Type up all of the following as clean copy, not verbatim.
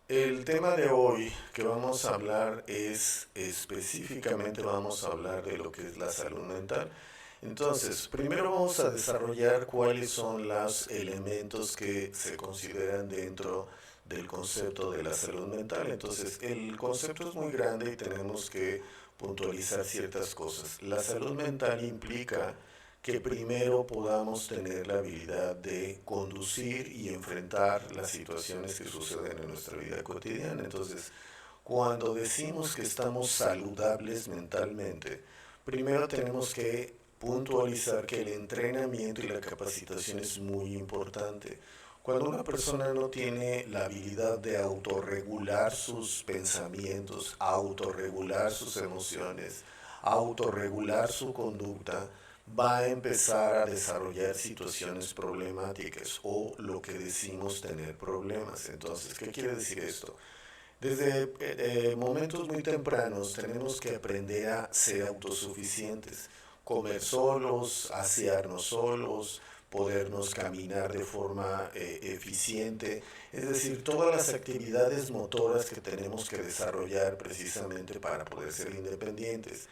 El tema de hoy que vamos a hablar es específicamente vamos a hablar de lo que es la salud mental. Entonces, primero vamos a desarrollar cuáles son los elementos que se consideran dentro del concepto de la salud mental. Entonces, el concepto es muy grande y tenemos que puntualizar ciertas cosas. La salud mental implica que primero podamos tener la habilidad de conducir y enfrentar las situaciones que suceden en nuestra vida cotidiana. Entonces, cuando decimos que estamos saludables mentalmente, primero tenemos que puntualizar que el entrenamiento y la capacitación es muy importante. Cuando una persona no tiene la habilidad de autorregular sus pensamientos, autorregular sus emociones, autorregular su conducta, va a empezar a desarrollar situaciones problemáticas o lo que decimos tener problemas. Entonces, ¿qué quiere decir esto? Desde momentos muy tempranos tenemos que aprender a ser autosuficientes, comer solos, asearnos solos, podernos caminar de forma eficiente, es decir, todas las actividades motoras que tenemos que desarrollar precisamente para poder ser independientes.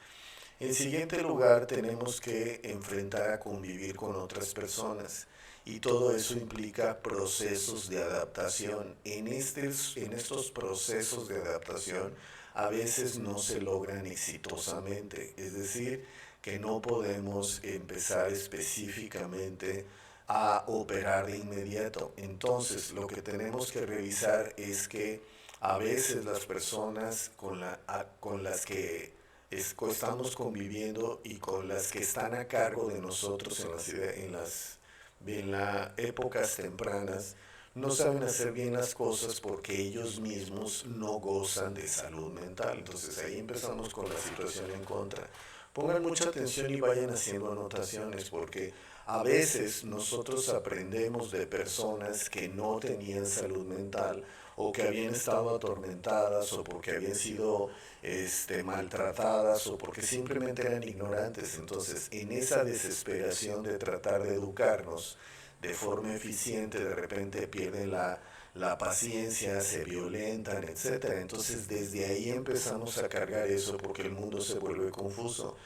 En siguiente lugar, tenemos que enfrentar a convivir con otras personas y todo eso implica procesos de adaptación. En estos procesos de adaptación a veces no se logran exitosamente, es decir, que no podemos empezar específicamente a operar de inmediato. Entonces, lo que tenemos que revisar es que a veces las personas con las que estamos conviviendo y con las que están a cargo de nosotros en las épocas tempranas, no saben hacer bien las cosas porque ellos mismos no gozan de salud mental. Entonces ahí empezamos con la situación en contra. Pongan mucha atención y vayan haciendo anotaciones porque a veces nosotros aprendemos de personas que no tenían salud mental o que habían estado atormentadas o porque habían sido maltratadas o porque simplemente eran ignorantes. Entonces, en esa desesperación de tratar de educarnos de forma eficiente, de repente pierden la paciencia, se violentan, etcétera. Entonces, desde ahí empezamos a cargar eso porque el mundo se vuelve confuso.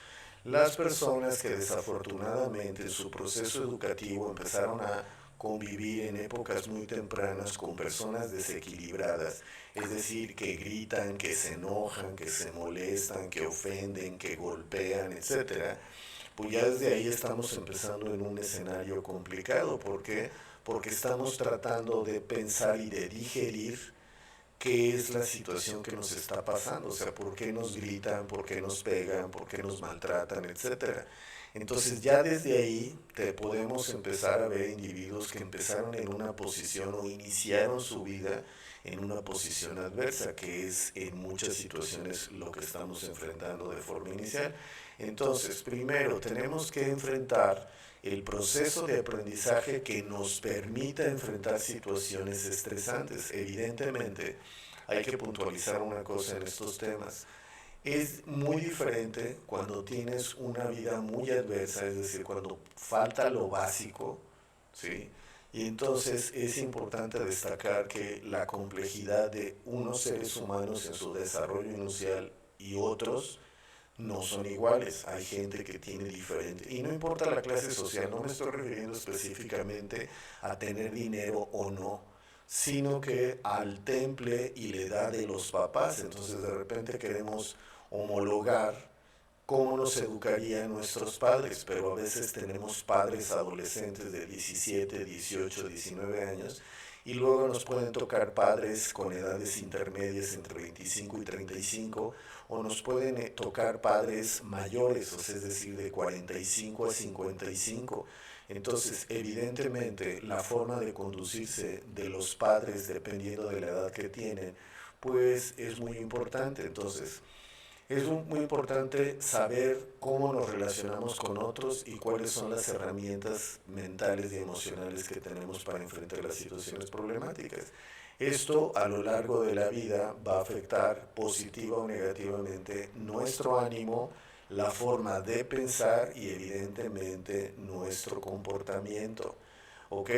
Las personas que desafortunadamente en su proceso educativo empezaron a convivir en épocas muy tempranas con personas desequilibradas, es decir, que gritan, que se enojan, que se molestan, que ofenden, que golpean, etcétera, pues ya desde ahí estamos empezando en un escenario complicado. ¿Por qué? Porque estamos tratando de pensar y de digerir qué es la situación que nos está pasando, o sea, por qué nos gritan, por qué nos pegan, por qué nos maltratan, etcétera. Entonces ya desde ahí te podemos empezar a ver individuos que empezaron en una posición o iniciaron su vida en una posición adversa, que es en muchas situaciones lo que estamos enfrentando de forma inicial. Entonces, primero tenemos que enfrentar el proceso de aprendizaje que nos permita enfrentar situaciones estresantes. Evidentemente, hay que puntualizar una cosa en estos temas. Es muy diferente cuando tienes una vida muy adversa, es decir, cuando falta lo básico, ¿sí? Y entonces es importante destacar que la complejidad de unos seres humanos en su desarrollo inicial y otros no son iguales. Hay gente que tiene diferente. Y no importa la clase social, no me estoy refiriendo específicamente a tener dinero o no, sino que al temple y la edad de los papás. Entonces de repente queremos homologar cómo nos educarían nuestros padres, pero a veces tenemos padres adolescentes de 17, 18, 19 años y luego nos pueden tocar padres con edades intermedias entre 25 y 35 o nos pueden tocar padres mayores, o sea, es decir, de 45 a 55. Entonces, evidentemente, la forma de conducirse de los padres, dependiendo de la edad que tienen, pues es muy importante. Entonces, es muy importante saber cómo nos relacionamos con otros y cuáles son las herramientas mentales y emocionales que tenemos para enfrentar las situaciones problemáticas. Esto a lo largo de la vida va a afectar positiva o negativamente nuestro ánimo, la forma de pensar y evidentemente nuestro comportamiento. ¿Ok?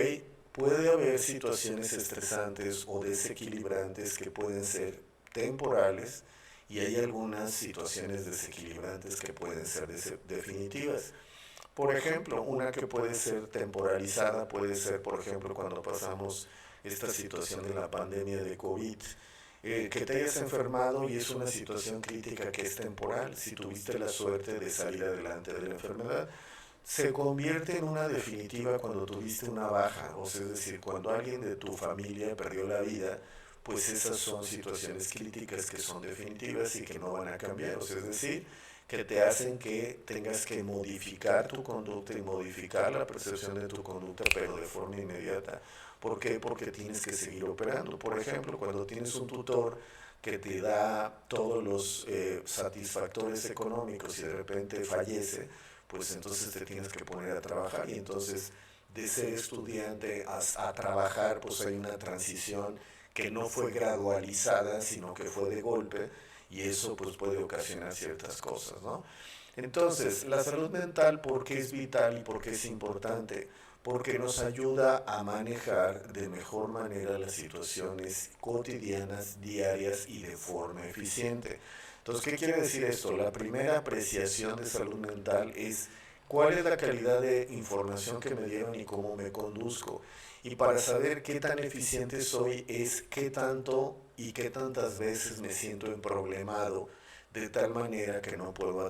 puede haber situaciones estresantes o desequilibrantes que pueden ser temporales y hay algunas situaciones desequilibrantes que pueden ser definitivas. Por ejemplo, una que puede ser temporalizada puede ser, por ejemplo, cuando pasamos esta situación de la pandemia de COVID, que te hayas enfermado y es una situación crítica que es temporal. Si tuviste la suerte de salir adelante de la enfermedad, se convierte en una definitiva cuando tuviste una baja, o sea, es decir, cuando alguien de tu familia perdió la vida, pues esas son situaciones críticas que son definitivas y que no van a cambiar, o sea, es decir, que te hacen que tengas que modificar tu conducta y modificar la percepción de tu conducta, pero de forma inmediata. ¿Por qué? Porque tienes que seguir operando. Por ejemplo, cuando tienes un tutor que te da todos los satisfactores económicos y de repente fallece, pues entonces te tienes que poner a trabajar y entonces de ser estudiante a trabajar, pues hay una transición que no fue gradualizada, sino que fue de golpe y eso pues puede ocasionar ciertas cosas, ¿no? Entonces, la salud mental, ¿por qué es vital y por qué es importante? Porque nos ayuda a manejar de mejor manera las situaciones cotidianas, diarias y de forma eficiente. Entonces, ¿qué quiere decir esto? La primera apreciación de salud mental es cuál es la calidad de información que me dieron y cómo me conduzco. Y para saber qué tan eficiente soy es qué tanto y qué tantas veces me siento emproblemado de tal manera que no puedo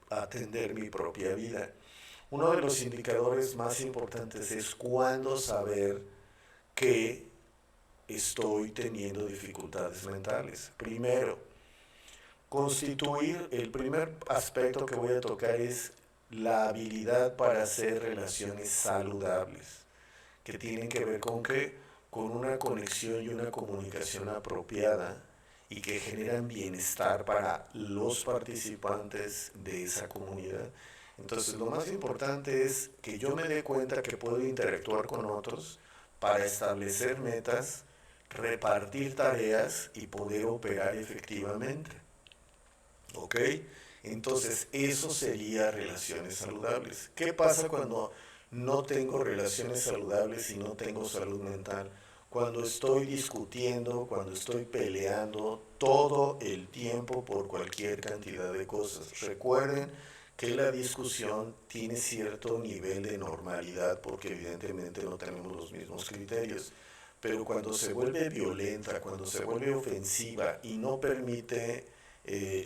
atender mi propia vida. Uno de los indicadores más importantes es cuándo saber que estoy teniendo dificultades mentales. Primero, constituir, el primer aspecto que voy a tocar es la habilidad para hacer relaciones saludables, que tienen que ver con que con una conexión y una comunicación apropiada y que generan bienestar para los participantes de esa comunidad. Entonces, lo más importante es que yo me dé cuenta que puedo interactuar con otros para establecer metas, repartir tareas y poder operar efectivamente. ¿Ok? Entonces, eso sería relaciones saludables. ¿Qué pasa cuando no tengo relaciones saludables y no tengo salud mental? Cuando estoy discutiendo, cuando estoy peleando todo el tiempo por cualquier cantidad de cosas. Recuerden que la discusión tiene cierto nivel de normalidad porque evidentemente no tenemos los mismos criterios. Pero cuando se vuelve violenta, cuando se vuelve ofensiva y no permite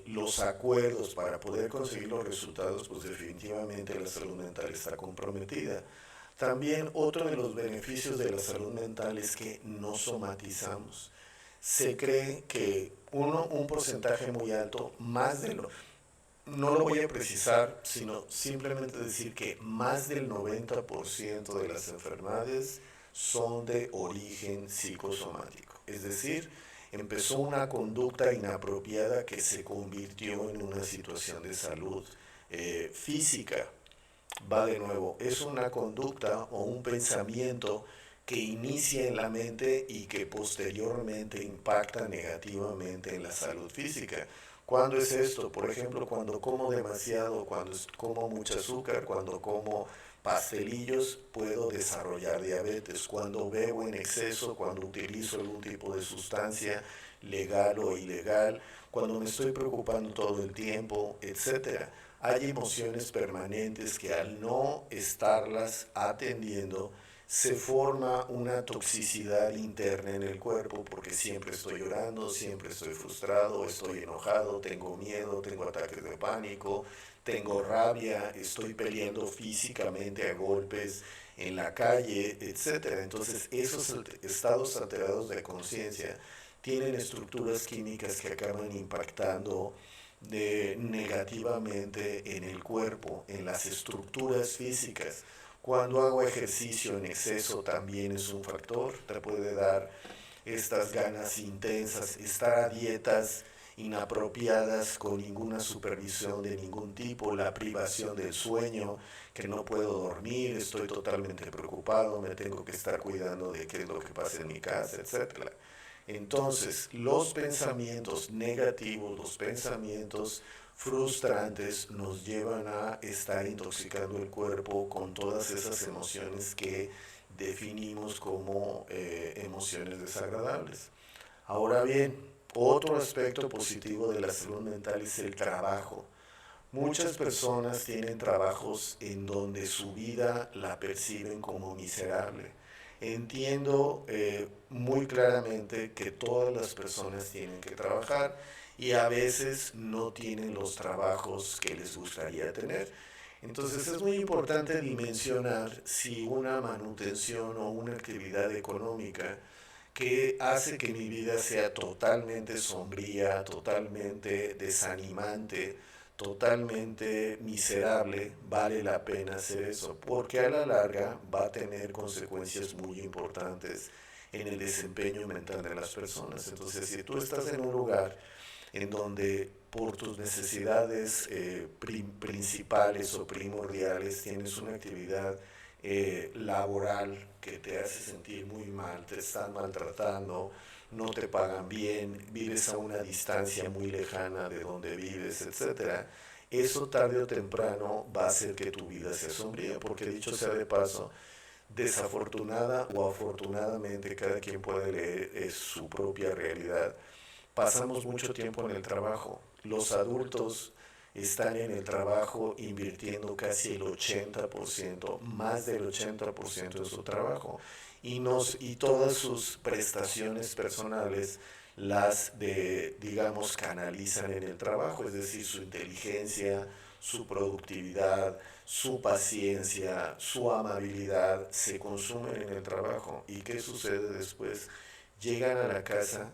los acuerdos para poder conseguir los resultados, pues definitivamente la salud mental está comprometida. También otro de los beneficios de la salud mental es que no somatizamos. Se cree que un porcentaje muy alto, más de lo, no lo voy a precisar, sino simplemente decir que más del 90% de las enfermedades son de origen psicosomático. Es decir, empezó una conducta inapropiada que se convirtió en una situación de salud física. Va de nuevo, es una conducta o un pensamiento que inicia en la mente y que posteriormente impacta negativamente en la salud física. ¿Cuándo es esto? Por ejemplo, cuando como demasiado, cuando como mucho azúcar, cuando como pastelillos, puedo desarrollar diabetes. Cuando bebo en exceso, cuando utilizo algún tipo de sustancia legal o ilegal, cuando me estoy preocupando todo el tiempo, etcétera. Hay emociones permanentes que al no estarlas atendiendo se forma una toxicidad interna en el cuerpo porque siempre estoy llorando, siempre estoy frustrado, estoy enojado, tengo miedo, tengo ataques de pánico, tengo rabia, estoy peleando físicamente a golpes en la calle, etcétera. Entonces, esos estados alterados de conciencia tienen estructuras químicas que acaban impactando negativamente en el cuerpo, en las estructuras físicas. Cuando hago ejercicio en exceso también es un factor, te puede dar estas ganas intensas, estar a dietas inapropiadas con ninguna supervisión de ningún tipo, la privación del sueño, que no puedo dormir, estoy totalmente preocupado, me tengo que estar cuidando de qué es lo que pasa en mi casa, etcétera. Entonces, los pensamientos negativos, los pensamientos frustrantes nos llevan a estar intoxicando el cuerpo con todas esas emociones que definimos como emociones desagradables. Ahora bien, otro aspecto positivo de la salud mental es el trabajo. Muchas personas tienen trabajos en donde su vida la perciben como miserable. Entiendo muy claramente que todas las personas tienen que trabajar y a veces no tienen los trabajos que les gustaría tener. Entonces es muy importante dimensionar si una manutención o una actividad económica que hace que mi vida sea totalmente sombría, totalmente desanimante, totalmente miserable, vale la pena hacer eso, porque a la larga va a tener consecuencias muy importantes en el desempeño mental de las personas. Entonces, si tú estás en un lugar en donde por tus necesidades principales o primordiales tienes una actividad laboral que te hace sentir muy mal, te están maltratando, no te pagan bien, vives a una distancia muy lejana de donde vives, etcétera, eso tarde o temprano va a hacer que tu vida sea sombría, porque dicho sea de paso, desafortunada o afortunadamente, cada quien puede leer su propia realidad. Pasamos mucho tiempo en el trabajo. Los adultos están en el trabajo invirtiendo casi el 80%, más del 80% de su trabajo. Y todas sus prestaciones personales digamos, canalizan en el trabajo, es decir, su inteligencia, su productividad, su paciencia, su amabilidad, se consumen en el trabajo. ¿Y qué sucede después? Llegan a la casa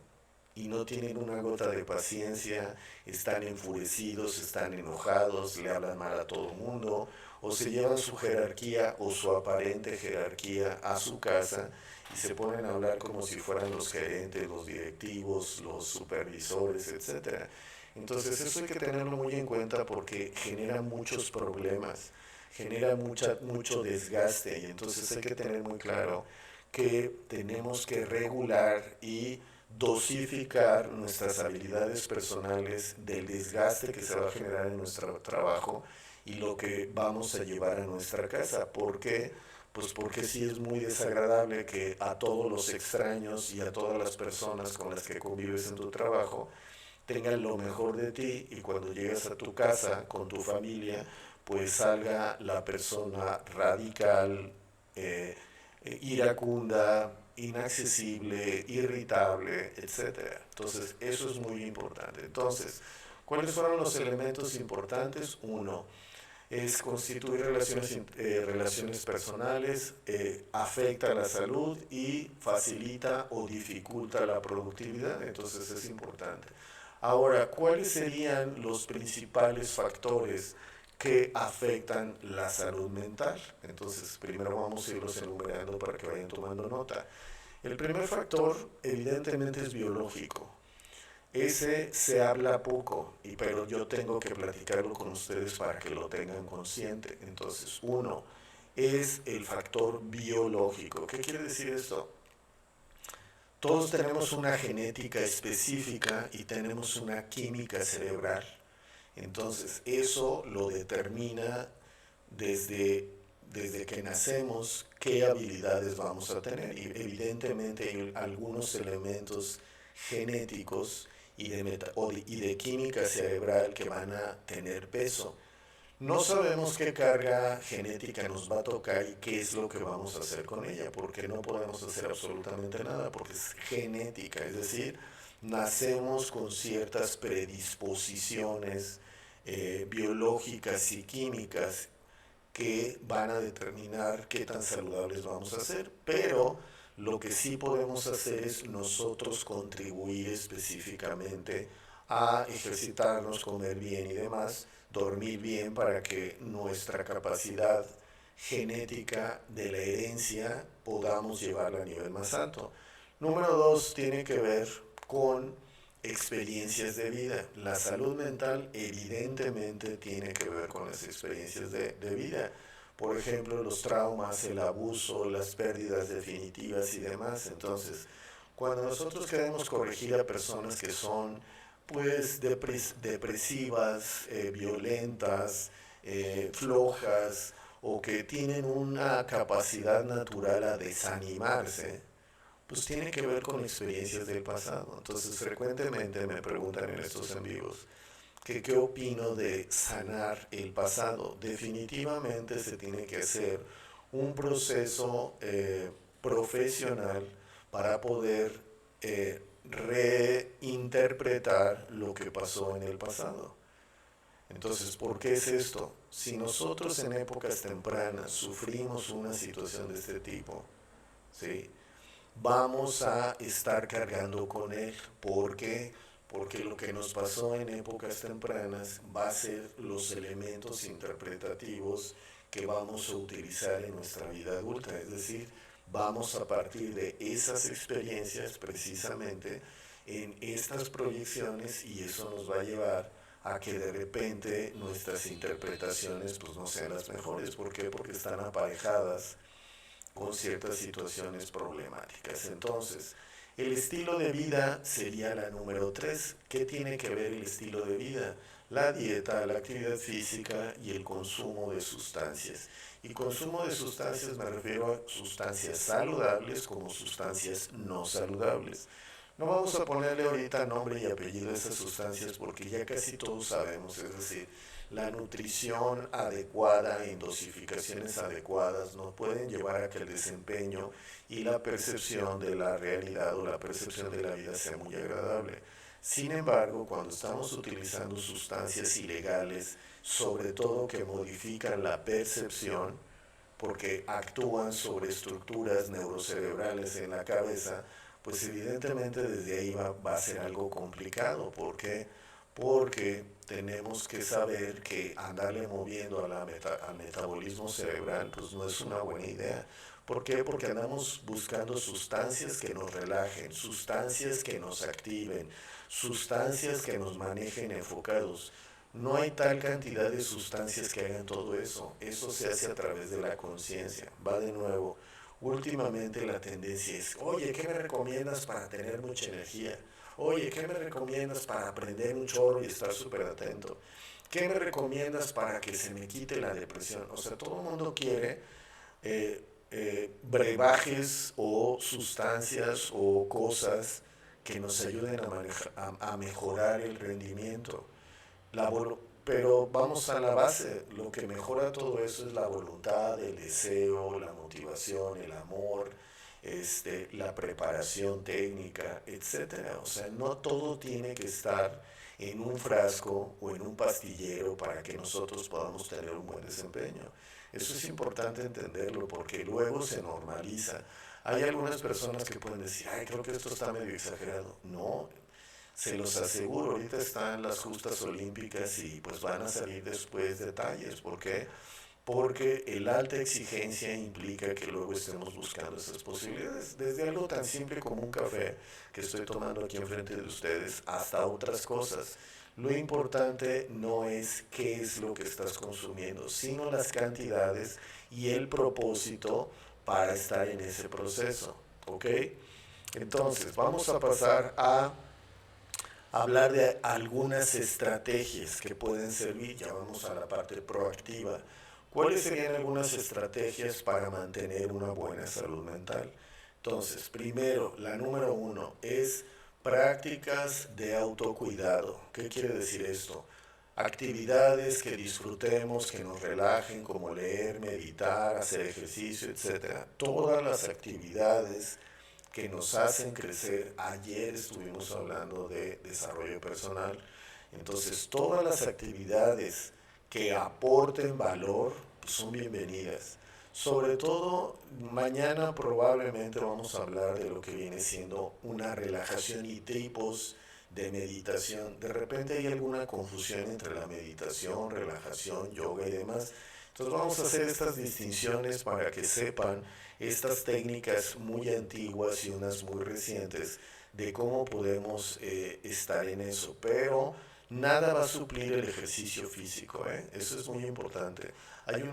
y no tienen una gota de paciencia, están enfurecidos, están enojados, le hablan mal a todo el mundo, o se llevan su jerarquía o su aparente jerarquía a su casa y se ponen a hablar como si fueran los gerentes, los directivos, los supervisores, etcétera. Entonces eso hay que tenerlo muy en cuenta porque genera muchos problemas, genera mucho desgaste y entonces hay que tener muy claro que tenemos que regular y dosificar nuestras habilidades personales del desgaste que se va a generar en nuestro trabajo y lo que vamos a llevar a nuestra casa. ¿Por qué? Pues porque sí es muy desagradable que a todos los extraños y a todas las personas con las que convives en tu trabajo tengan lo mejor de ti y cuando llegas a tu casa con tu familia, pues salga la persona radical, eh, iracunda, inaccesible, irritable, etcétera. Entonces, eso es muy importante. Entonces, ¿cuáles fueron los elementos importantes? Uno, es constituir relaciones personales, afecta la salud y facilita o dificulta la productividad, entonces es importante. Ahora, ¿cuáles serían los principales factores que afectan la salud mental? Entonces, primero vamos a irlos enumerando para que vayan tomando nota. El primer factor, evidentemente, es biológico. Ese se habla poco, pero yo tengo que platicarlo con ustedes para que lo tengan consciente. Entonces, uno es el factor biológico. ¿Qué quiere decir esto? Todos tenemos una genética específica y tenemos una química cerebral. Entonces, eso lo determina desde que nacemos qué habilidades vamos a tener. Y evidentemente hay algunos elementos genéticos y de química cerebral que van a tener peso. No sabemos qué carga genética nos va a tocar y qué es lo que vamos a hacer con ella, porque no podemos hacer absolutamente nada, porque es genética, es decir, nacemos con ciertas predisposiciones biológicas y químicas que van a determinar qué tan saludables vamos a ser, pero lo que sí podemos hacer es nosotros contribuir específicamente a ejercitarnos, comer bien y demás, dormir bien para que nuestra capacidad genética de la herencia podamos llevarla a nivel más alto. Número dos, tiene que ver con experiencias de vida. La salud mental evidentemente tiene que ver con las experiencias de vida. Por ejemplo, los traumas, el abuso, las pérdidas definitivas y demás. Entonces, cuando nosotros queremos corregir a personas que son pues depresivas, violentas, flojas o que tienen una capacidad natural a desanimarse, pues tiene que ver con experiencias del pasado. Entonces frecuentemente me preguntan en estos en vivos que qué opino de sanar el pasado. Definitivamente se tiene que hacer un proceso profesional para poder reinterpretar lo que pasó en el pasado. Entonces, ¿por qué es esto? Si nosotros en épocas tempranas sufrimos una situación de este tipo, ¿sí? Vamos a estar cargando con él. ¿Por qué? Porque lo que nos pasó en épocas tempranas va a ser los elementos interpretativos que vamos a utilizar en nuestra vida adulta. Es decir, vamos a partir de esas experiencias precisamente en estas proyecciones y eso nos va a llevar a que de repente nuestras interpretaciones pues no sean las mejores. ¿Por qué? Porque están aparejadas con ciertas situaciones problemáticas. Entonces, el estilo de vida sería la número 3. ¿Qué tiene que ver el estilo de vida? La dieta, la actividad física y el consumo de sustancias. Y consumo de sustancias me refiero a sustancias saludables como sustancias no saludables. No vamos a ponerle ahorita nombre y apellido a esas sustancias porque ya casi todos sabemos, es decir, la nutrición adecuada en dosificaciones adecuadas nos pueden llevar a que el desempeño y la percepción de la realidad o la percepción de la vida sea muy agradable. Sin embargo, cuando estamos utilizando sustancias ilegales, sobre todo que modifican la percepción, porque actúan sobre estructuras neurocerebrales en la cabeza, pues evidentemente desde ahí va a ser algo complicado. ¿Por qué? Porque tenemos que saber que andarle moviendo al metabolismo cerebral pues no es una buena idea. ¿Por qué? Porque andamos buscando sustancias que nos relajen, sustancias que nos activen, sustancias que nos manejen enfocados. No hay tal cantidad de sustancias que hagan todo eso. Eso se hace a través de la conciencia. Va de nuevo. Últimamente la tendencia es, oye, ¿qué me recomiendas para tener mucha energía? Oye, ¿qué me recomiendas para aprender un chorro y estar súper atento? ¿Qué me recomiendas para que se me quite la depresión? O sea, todo el mundo quiere brebajes o sustancias o cosas que nos ayuden a mejorar el rendimiento. Pero vamos a la base, lo que mejora todo eso es la voluntad, el deseo, la motivación, el amor, la preparación técnica, etcétera. O sea, no todo tiene que estar en un frasco o en un pastillero para que nosotros podamos tener un buen desempeño. Eso es importante entenderlo porque luego se normaliza. Hay algunas personas que pueden decir, ay, creo que esto está medio exagerado. No, se los aseguro, ahorita están las justas olímpicas y pues van a salir después detalles. ¿Por qué? Porque el alta exigencia implica que luego estemos buscando esas posibilidades, desde algo tan simple como un café que estoy tomando aquí enfrente de ustedes hasta otras cosas. Lo importante no es qué es lo que estás consumiendo, sino las cantidades y el propósito para estar en ese proceso. ¿Ok? Entonces, vamos a pasar a hablar de algunas estrategias que pueden servir. Ya vamos a la parte proactiva. ¿Cuáles serían algunas estrategias para mantener una buena salud mental? Entonces, primero, la número 1 es prácticas de autocuidado. ¿Qué quiere decir esto? Actividades que disfrutemos, que nos relajen, como leer, meditar, hacer ejercicio, etcétera. Todas las actividades que nos hacen crecer. Ayer estuvimos hablando de desarrollo personal. Entonces, todas las actividades que aporten valor pues, son bienvenidas. Sobre todo, mañana probablemente vamos a hablar de lo que viene siendo una relajación y tipos de meditación. De repente hay alguna confusión entre la meditación, relajación, yoga y demás. Entonces vamos a hacer estas distinciones para que sepan estas técnicas muy antiguas y unas muy recientes de cómo podemos estar en eso. Pero nada va a suplir el ejercicio físico, ¿eh? Eso es muy importante. Hay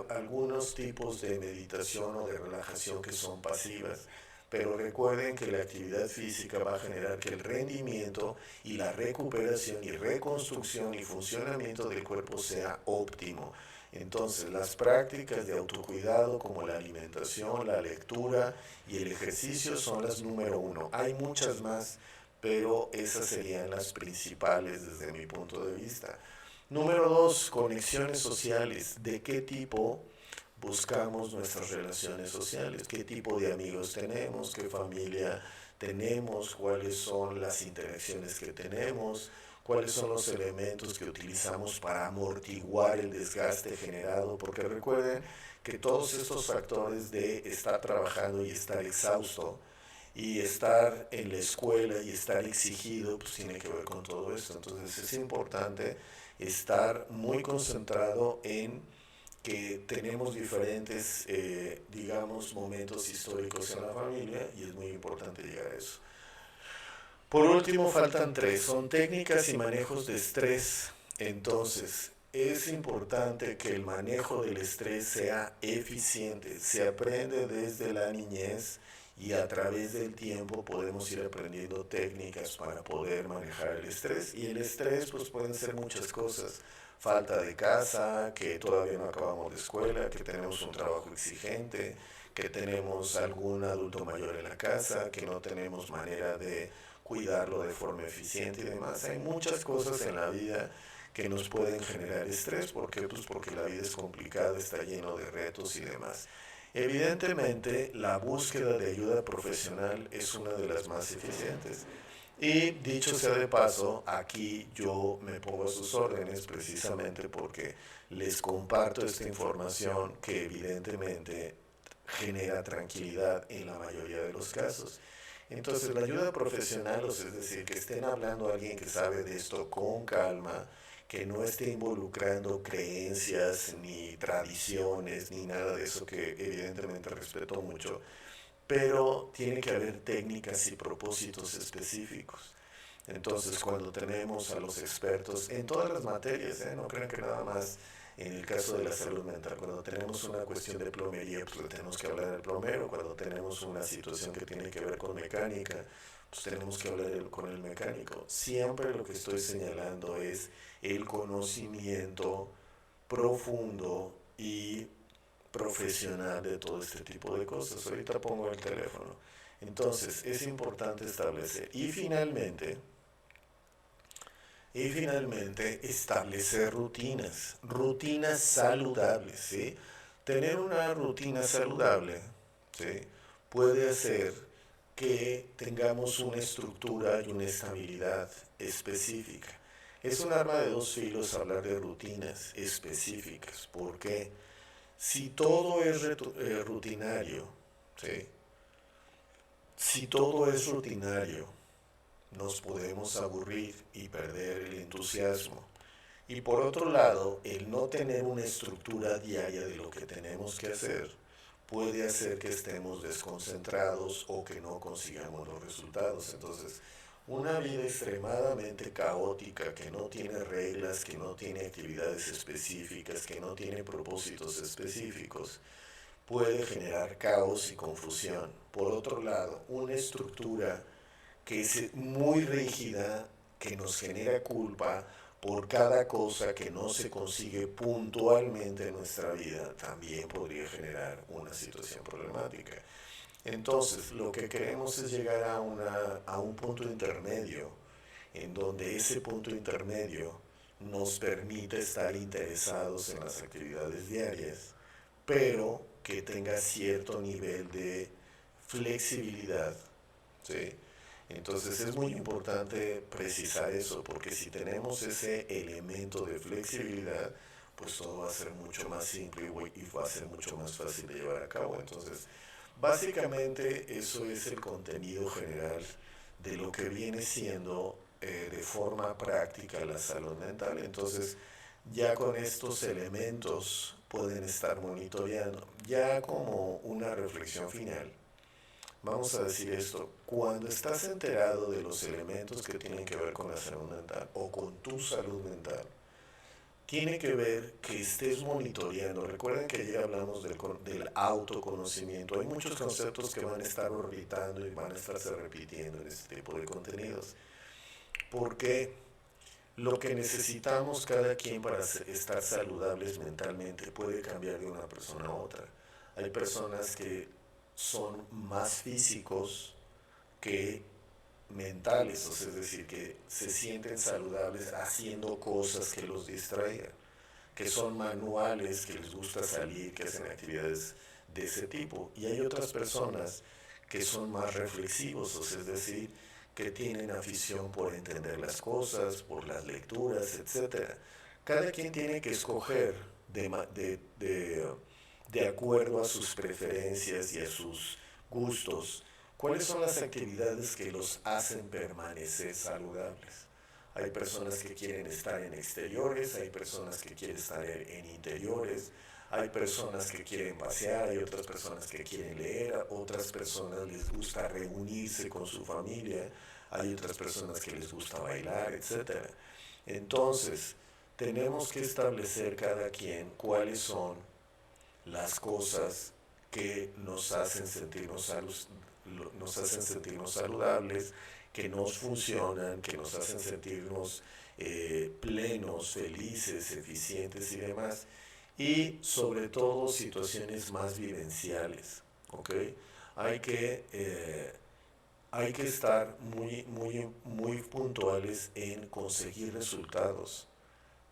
algunos tipos de meditación o de relajación que son pasivas, pero recuerden que la actividad física va a generar que el rendimiento y la recuperación y reconstrucción y funcionamiento del cuerpo sea óptimo. Entonces, las prácticas de autocuidado como la alimentación, la lectura y el ejercicio son las número uno. Hay muchas más, pero esas serían las principales desde mi punto de vista. Número dos, conexiones sociales. ¿De qué tipo buscamos nuestras relaciones sociales? ¿Qué tipo de amigos tenemos? ¿Qué familia tenemos? ¿Cuáles son las interacciones que tenemos? ¿Cuáles son los elementos que utilizamos para amortiguar el desgaste generado? Porque recuerden que todos estos factores de estar trabajando y estar exhausto y estar en la escuela y estar exigido, pues tiene que ver con todo esto. Entonces es importante estar muy concentrado en que tenemos diferentes, digamos, momentos históricos en la familia y es muy importante llegar a eso. Por último, faltan tres, son técnicas y manejos de estrés. Entonces, es importante que el manejo del estrés sea eficiente. Se aprende desde la niñez y a través del tiempo podemos ir aprendiendo técnicas para poder manejar el estrés. Y el estrés pues pueden ser muchas cosas. Falta de casa, que todavía no acabamos de escuela, que tenemos un trabajo exigente, que tenemos algún adulto mayor en la casa, que no tenemos manera de cuidarlo de forma eficiente y demás. Hay muchas cosas en la vida que nos pueden generar estrés. ¿Por qué? Pues porque la vida es complicada, está lleno de retos y demás. Evidentemente, la búsqueda de ayuda profesional es una de las más eficientes. Y dicho sea de paso, aquí yo me pongo a sus órdenes precisamente porque les comparto esta información que evidentemente genera tranquilidad en la mayoría de los casos. Entonces, la ayuda profesional, o sea, es decir, que estén hablando a alguien que sabe de esto con calma, que no esté involucrando creencias, ni tradiciones, ni nada de eso, que evidentemente respeto mucho, pero tiene que haber técnicas y propósitos específicos. Entonces, cuando tenemos a los expertos en todas las materias, no crean que nada más en el caso de la salud mental, cuando tenemos una cuestión de plomería, pues le tenemos que hablar al plomero. Cuando tenemos una situación que tiene que ver con mecánica, pues tenemos que hablar con el mecánico. Siempre lo que estoy señalando es el conocimiento profundo y profesional de todo este tipo de cosas. Ahorita pongo el teléfono. Entonces, es importante establecer. Y finalmente, establecer rutinas, rutinas saludables, ¿sí? Tener una rutina saludable, ¿sí? Puede hacer que tengamos una estructura y una estabilidad específica. Es un arma de dos filos hablar de rutinas específicas, porque si todo es rutinario, ¿sí? Si todo es rutinario, nos podemos aburrir y perder el entusiasmo. Y por otro lado, el no tener una estructura diaria de lo que tenemos que hacer puede hacer que estemos desconcentrados o que no consigamos los resultados. Entonces, una vida extremadamente caótica, que no tiene reglas, que no tiene actividades específicas, que no tiene propósitos específicos, puede generar caos y confusión. Por otro lado, una estructura que es muy rígida, que nos genera culpa por cada cosa que no se consigue puntualmente en nuestra vida, también podría generar una situación problemática. Entonces, lo que queremos es llegar a un punto intermedio, en donde ese punto intermedio nos permite estar interesados en las actividades diarias, pero que tenga cierto nivel de flexibilidad, ¿sí? Entonces es muy importante precisar eso, porque si tenemos ese elemento de flexibilidad, pues todo va a ser mucho más simple y va a ser mucho más fácil de llevar a cabo. Entonces, básicamente eso es el contenido general de lo que viene siendo de forma práctica la salud mental. Entonces, ya con estos elementos pueden estar monitoreando. Ya como una reflexión final, vamos a decir esto: cuando estás enterado de los elementos que tienen que ver con la salud mental o con tu salud mental, tiene que ver que estés monitoreando. Recuerden que ayer hablamos del autoconocimiento. Hay muchos conceptos que van a estar orbitando y van a estarse repitiendo en este tipo de contenidos. ¿Por qué? Lo que necesitamos cada quien para estar saludables mentalmente puede cambiar de una persona a otra. Hay personas que son más físicos que mentales, o sea, es decir, que se sienten saludables haciendo cosas que los distraigan, que son manuales, que les gusta salir, que hacen actividades de ese tipo. Y hay otras personas que son más reflexivos, o sea, es decir, que tienen afición por entender las cosas, por las lecturas, etcétera. Cada quien tiene que escoger de acuerdo a sus preferencias y a sus gustos cuáles son las actividades que los hacen permanecer saludables. Hay personas que quieren estar en exteriores, hay personas que quieren estar en interiores, hay personas que quieren pasear, hay otras personas que quieren leer, otras personas les gusta reunirse con su familia, hay otras personas que les gusta bailar, etcétera. Entonces, tenemos que establecer cada quien cuáles son las cosas que nos hacen sentirnos saludables, que nos funcionan, que nos hacen sentirnos plenos, felices, eficientes y demás. Y sobre todo situaciones más vivenciales, ¿ok? Hay que, eh, hay que estar muy puntuales en conseguir resultados.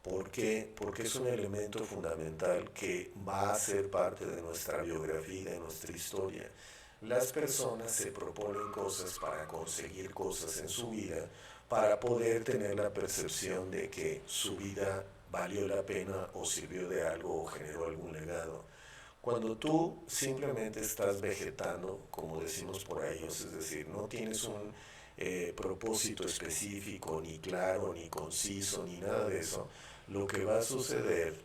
¿Por qué? Porque es un elemento fundamental que va a ser parte de nuestra biografía, de nuestra historia. Las personas se proponen cosas para conseguir cosas en su vida, para poder tener la percepción de que su vida valió la pena o sirvió de algo o generó algún legado. Cuando tú simplemente estás vegetando, como decimos por ahí, es decir, no tienes un propósito específico, ni claro, ni conciso, ni nada de eso, lo que va a suceder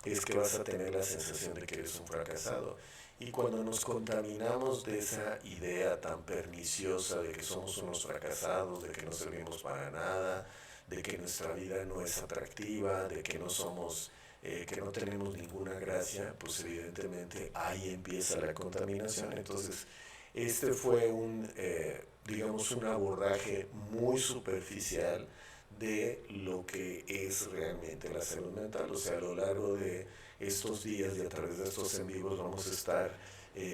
es que vas a tener la sensación de que eres un fracasado. Y cuando nos contaminamos de esa idea tan perniciosa de que somos unos fracasados, de que no servimos para nada, de que nuestra vida no es atractiva, de que no somos, que no tenemos ninguna gracia, pues evidentemente ahí empieza la contaminación. Entonces, este fue digamos, un abordaje muy superficial de lo que es realmente la salud mental. O sea, a lo largo de estos días y a través de estos en vivos vamos a estar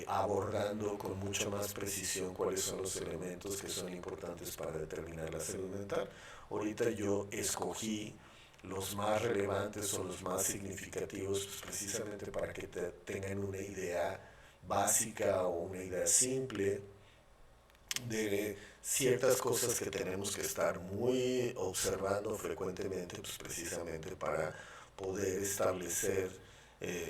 abordando con mucha más precisión cuáles son los elementos que son importantes para determinar la salud mental. Ahorita yo escogí los más relevantes o los más significativos, pues precisamente para que tengan una idea básica o una idea simple de ciertas cosas que tenemos que estar muy observando frecuentemente, pues precisamente para poder establecer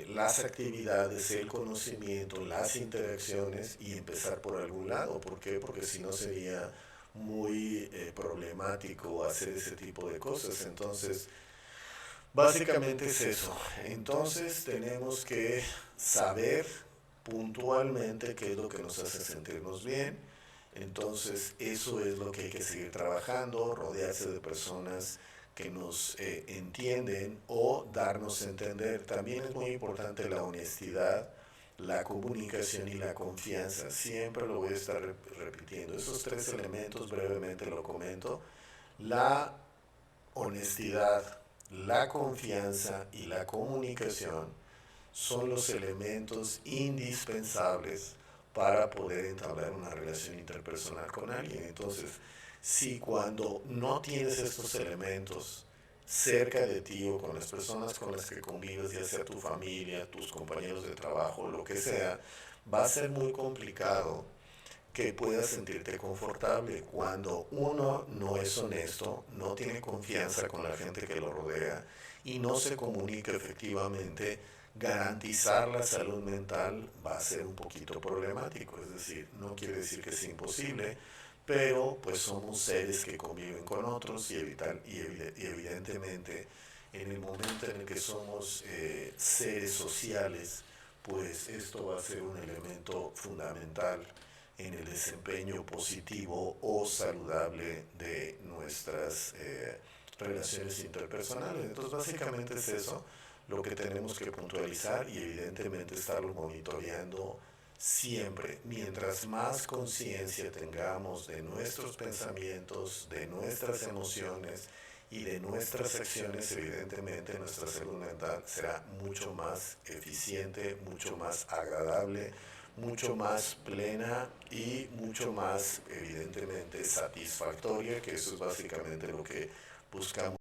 las actividades, el conocimiento, las interacciones y empezar por algún lado. ¿Por qué? Porque si no sería muy problemático hacer ese tipo de cosas. Entonces, básicamente es eso. Entonces tenemos que saber puntualmente qué es lo que nos hace sentirnos bien. Entonces eso es lo que hay que seguir trabajando, rodearse de personas que nos entienden o darnos a entender. También es muy importante la honestidad, la comunicación y la confianza. Siempre lo voy a estar repitiendo. Esos tres elementos brevemente lo comento. La honestidad, la confianza y la comunicación son los elementos indispensables para poder entablar una relación interpersonal con alguien. Entonces, si cuando no tienes estos elementos cerca de ti o con las personas con las que convives, ya sea tu familia, tus compañeros de trabajo, lo que sea, va a ser muy complicado que puedas sentirte confortable. Cuando uno no es honesto, no tiene confianza con la gente que lo rodea y no se comunica efectivamente, garantizar la salud mental va a ser un poquito problemático. Es decir, no quiere decir que sea imposible, pero pues somos seres que conviven con otros y evidentemente en el momento en el que somos seres sociales, pues esto va a ser un elemento fundamental en el desempeño positivo o saludable de nuestras relaciones interpersonales. Entonces, básicamente es eso lo que tenemos que puntualizar y evidentemente estarlo monitoreando siempre. Mientras más conciencia tengamos de nuestros pensamientos, de nuestras emociones y de nuestras acciones, evidentemente nuestra salud mental será mucho más eficiente, mucho más agradable, mucho más plena y mucho más evidentemente satisfactoria, que eso es básicamente lo que buscamos.